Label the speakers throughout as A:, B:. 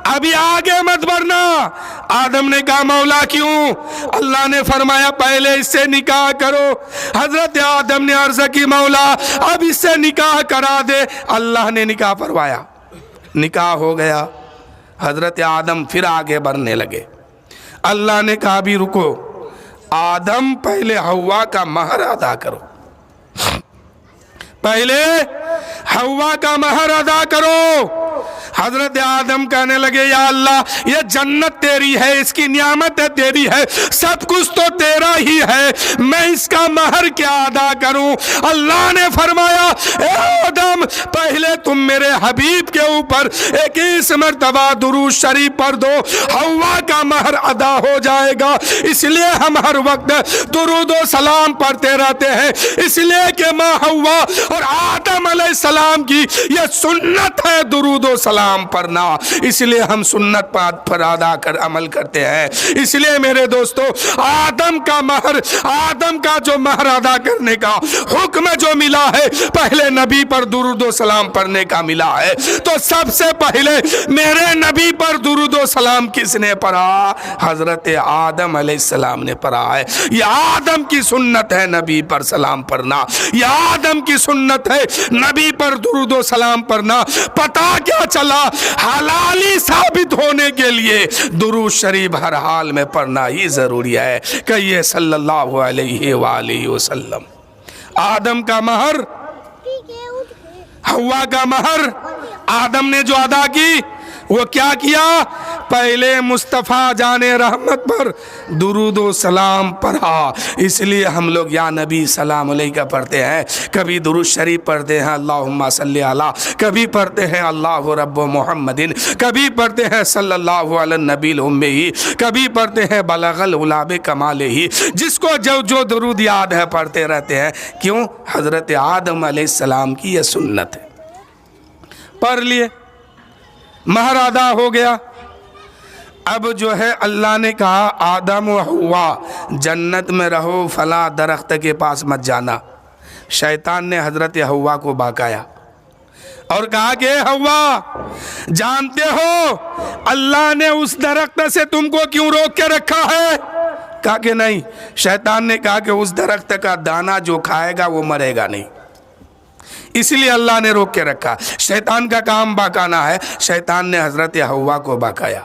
A: ابھی آگے مت بڑھنا۔ آدم نے کہا مولا کیوں؟ اللہ نے فرمایا پہلے اس سے نکاح کرو۔ حضرت آدم نے عرض کی مولا اب اس سے نکاح کرا دے۔ اللہ نے نکاح پڑھوایا، نکاح ہو گیا۔ حضرت آدم پھر آگے بڑھنے لگے۔ اللہ نے کہا بھی رکو، آدم پہلے حوا کا مہر ادا کرو، پہلے حوا کا مہر ادا کرو۔ حضرت آدم کہنے لگے یا اللہ یہ جنت تیری ہے، اس کی نعمت تیری ہے، سب کچھ تو تیرا ہی ہے، میں اس کا مہر کیا ادا کروں؟ اللہ نے فرمایا اے آدم پہلے تم میرے حبیب کے اوپر 21 مرتبہ درود شریف پڑھ دو، حوا کا مہر ادا ہو جائے گا۔ اس لیے ہم ہر وقت درود و سلام پڑھتے رہتے ہیں، اس لیے کہ ماں حوا اور آدم علیہ السلام کی یہ سنت ہے درود و سلام پڑھنا، اس لیے ہم سنت پر ادا کر عمل کرتے ہیں۔ اس لیے میرے دوستو آدم کا جو مہر ادا کرنے کا حکم جو ملا ہے پہلے نبی پر درود و سلام پڑھنے کا ملا ہے، تو سب سے پہلے میرے نبی پر درود و سلام کس نے پڑھا؟ حضرت آدم علیہ السلام نے پڑھا ہے۔ یہ آدم کی سنت ہے نبی پر سلام پڑھنا، یہ آدم کی سنت ہے نبی پر درود و سلام پڑھنا۔ پتہ کیا چلا؟ حلالی ثابت ہونے کے لیے درود شریف ہر حال میں پڑھنا ہی ضروری ہے۔ کہیے صلی اللہ علیہ وآلہ وسلم۔ آدم کا مہر، حوا کا مہر آدم نے جو ادا کی وہ کیا کیا؟ پہلے مصطفیٰ جان رحمت پر درود و سلام پڑھا۔ اس لیے ہم لوگ یا نبی سلام علیکہ پڑھتے ہیں، کبھی درود شریف پڑھتے ہیں اللہم صلی علی، کبھی پڑھتے ہیں اللہ رب محمد، کبھی پڑھتے ہیں صلی اللہ علی النبی الأمی، کبھی پڑھتے ہیں بلغ العلا بکمالہ۔ جس کو جو درود یاد ہے پڑھتے رہتے ہیں۔ کیوں؟ حضرت آدم علیہ السلام کی یہ سنت ہے۔ پڑھ لیے، مہر ادا ہو گیا۔ اب جو ہے اللہ نے کہا آدم و حوا جنت میں رہو، فلاں درخت کے پاس مت جانا۔ شیطان نے حضرت حوا کو بہکایا اور کہا کہ حوا جانتے ہو اللہ نے اس درخت سے تم کو کیوں روک کے رکھا ہے؟ کہا کہ نہیں۔ شیطان نے کہا کہ اس درخت کا دانہ جو کھائے گا وہ مرے گا نہیں، اس لیے اللہ نے روک کے رکھا۔ شیطان کا کام بہکانا ہے۔ شیطان نے حضرت حوا کو بہکایا۔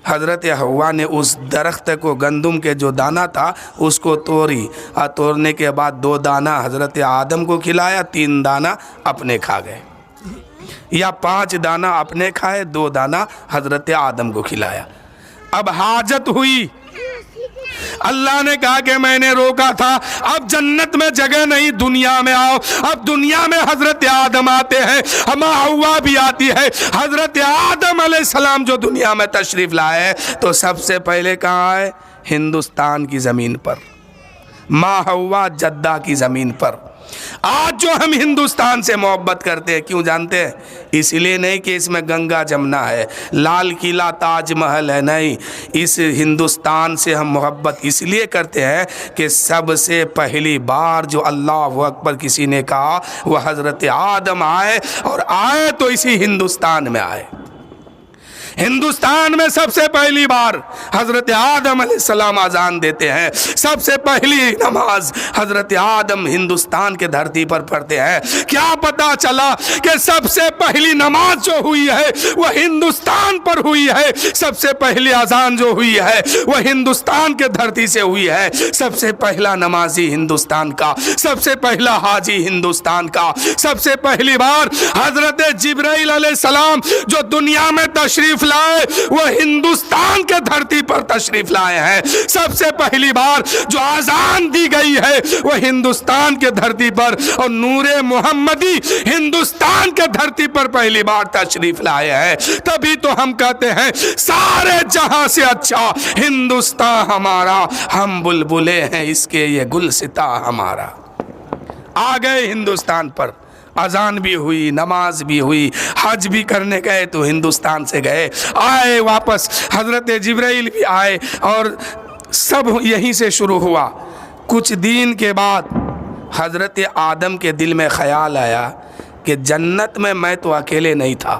A: حضرت حوا نے اس درخت کو، گندم کے جو دانہ تھا اس کو توڑی، اور توڑنے کے بعد 2 دانہ حضرت آدم کو کھلایا، 3 دانہ اپنے کھا گئے، یا 5 دانہ اپنے کھائے، 2 دانہ حضرت آدم کو کھلایا۔ اب حاجت ہوئی، اللہ نے کہا کہ میں نے روکا تھا، اب جنت میں جگہ نہیں، دنیا میں آؤ۔ اب دنیا میں حضرت آدم آتے ہیں، ماں حوا بھی آتی ہے۔ حضرت آدم علیہ السلام جو دنیا میں تشریف لائے تو سب سے پہلے کہاں آئے؟ ہندوستان کی زمین پر، ماں حوا جدہ کی زمین پر۔ آج جو ہم ہندوستان سے محبت کرتے ہیں، کیوں جانتے ہیں؟ اس لیے نہیں کہ اس میں گنگا جمنا ہے، لال قلعہ تاج محل ہے، نہیں۔ اس ہندوستان سے ہم محبت اس لیے کرتے ہیں کہ سب سے پہلی بار جو اللہ اکبر کسی نے کہا وہ حضرت آدم آئے، اور آئے تو اسی ہندوستان میں آئے۔ ہندوستان میں سب سے پہلی بار حضرت آدم علیہ السلام اذان دیتے ہیں، سب سے پہلی نماز حضرت آدم ہندوستان کے دھرتی پر پڑھتے ہیں۔ کیا پتا چلا کہ سب سے پہلی نماز جو ہوئی ہے وہ ہندوستان پر ہوئی ہے، سب سے پہلی اذان جو ہوئی ہے وہ ہندوستان کے دھرتی سے ہوئی ہے، سب سے پہلا نمازی ہندوستان کا، سب سے پہلا حاجی ہندوستان کا، سب سے پہلی بار حضرت جبرائیل علیہ السلام جو دنیا میں تشریف لائے وہ ہندوستان کے دھرتی پر تشریف لائے ہیں۔ سب سے پہلی بار جو اذان دی گئی ہے وہ ہندوستان کے دھرتی پر، اور نور محمدی ہندوستان کے دھرتی پر پہلی بار تشریف لائے ہیں۔ تبھی تو ہم کہتے ہیں سارے جہاں سے اچھا ہندوستان ہمارا، ہم بلبلے ہیں اس کے یہ گلستاں ہمارا۔ آ گئے ہندوستان پر، اذان بھی ہوئی، نماز بھی ہوئی، حج بھی کرنے گئے تو ہندوستان سے گئے، آئے واپس حضرت جبرائیل بھی آئے، اور سب یہیں سے شروع ہوا۔ کچھ دن کے بعد حضرت آدم کے دل میں خیال آیا کہ جنت میں تو اکیلے نہیں تھا،